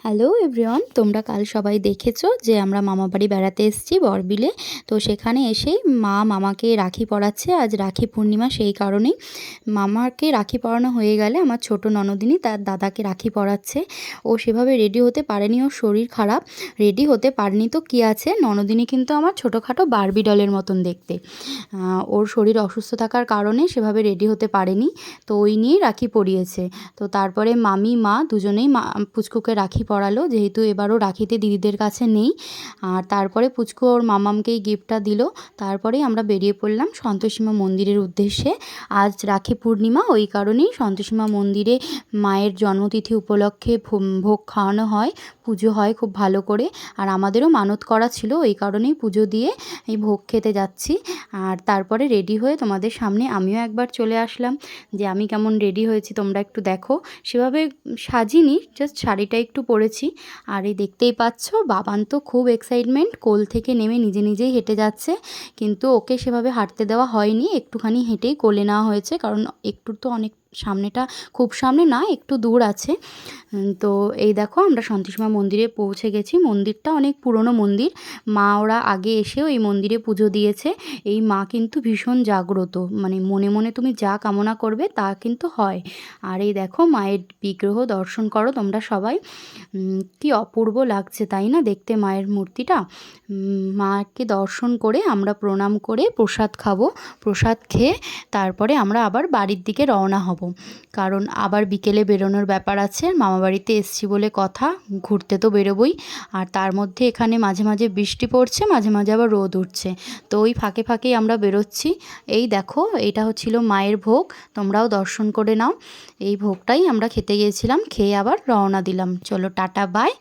Hello everyone, তোমরা কাল সবাই দেখেছো যে আমরা মামা বাড়ি বেড়াতে এসেছি বরবিলে। তো সেখানে এসেই মামাকে রাখি পরাচ্ছে। আজ রাখি পূর্ণিমা, সেই কারণেই মামাকে রাখি পরানো হয়ে গেলে আমার ছোট ননদিনী তার দাদাকে রাখি পরাচ্ছে। ও সেভাবে রেডি হতে পারেনি, ওর শরীর খারাপ, রেডি হতে পারেনি তো কী আছে। ননদিনী কিন্তু আমার ছোটোখাটো বারবি ডলের মতন দেখতে। ওর শরীর অসুস্থ থাকার কারণে সেভাবে রেডি হতে পারেনি, তো ওই নিয়েই রাখি পরিয়েছে। তো তারপরে মামি মা দুজনেই পুচকুকে রাখি পরালো, যেহেতু এবারও রাখিতে দিদিদের কাছে নেই। আর তারপরে পুচকু ওর মামামকেই গিফটটা দিল। তারপরেই আমরা বেরিয়ে পড়লাম সন্তোষীমা মন্দিরের উদ্দেশ্যে। আজ রাখি পূর্ণিমা, ওই কারণেই সন্তোষীমা মন্দিরে মায়ের জন্মতিথি উপলক্ষে ভোগ খাওয়ানো হয়, পুজো হয় খুব ভালো করে। আর আমাদেরও মানত করা ছিল, ওই কারণেই পুজো দিয়ে এই ভোগ খেতে যাচ্ছি। আর তারপরে রেডি হয়ে তোমাদের সামনে আমিও একবার চলে আসলাম যে আমি কেমন রেডি হয়েছি তোমরা একটু দেখো। সেভাবে সাজিনি, জাস্ট শাড়িটা একটু পরেছি। আর এই দেখতেই পাচ্ছ বাবান তো খুব এক্সাইটমেন্ট, কোল থেকে নেমে নিজে নিজেই হেঁটে যাচ্ছে। কিন্তু ওকে সেভাবে হাঁটতে দেওয়া হয়নি, একটুখানি হেঁটেই কোলে নেওয়া হয়েছে, কারণ একটু তো অনেক সামনেটা, খুব সামনে না, একটু দূর আছে। তো এই দেখো আমরা সন্তোষীমা মন্দিরে পৌঁছে গেছি। মন্দিরটা অনেক পুরনো মন্দির, মা ওরা আগে এসেও এই মন্দিরে পুজো দিয়েছে। এই মা কিন্তু ভীষণ জাগ্রত, মানে মনে মনে তুমি যা কামনা করবে তা কিন্তু হয়। আর এই দেখো মায়ের বিগ্রহ দর্শন করো তোমরা সবাই, কি অপূর্ব লাগছে তাই না দেখতে মায়ের মূর্তিটা। মাকে দর্শন করে আমরা প্রণাম করে প্রসাদ খাবো। প্রসাদ খেয়ে তারপরে আমরা আবার বাড়ির দিকে রওনা হব, কারণ আবার বিকেলে বেরোনোর ব্যাপার আছে। মামা বাড়িতে এসছি বলে কথা, ঘুরতে তো বেরোবই। আর তার মধ্যে এখানে মাঝে মাঝে বৃষ্টি পড়ছে, মাঝে মাঝে আবার রোদ উঠছে, তো ওই ফাঁকে ফাঁকেই আমরা বেরোচ্ছি। এই দেখো এটা হচ্ছিল মায়ের ভোগ, তোমরাও দর্শন করে নাও। এই ভোগটাই আমরা খেতে গিয়েছিলাম, খেয়ে আবার রওনা দিলাম। চলো টাটা বাই।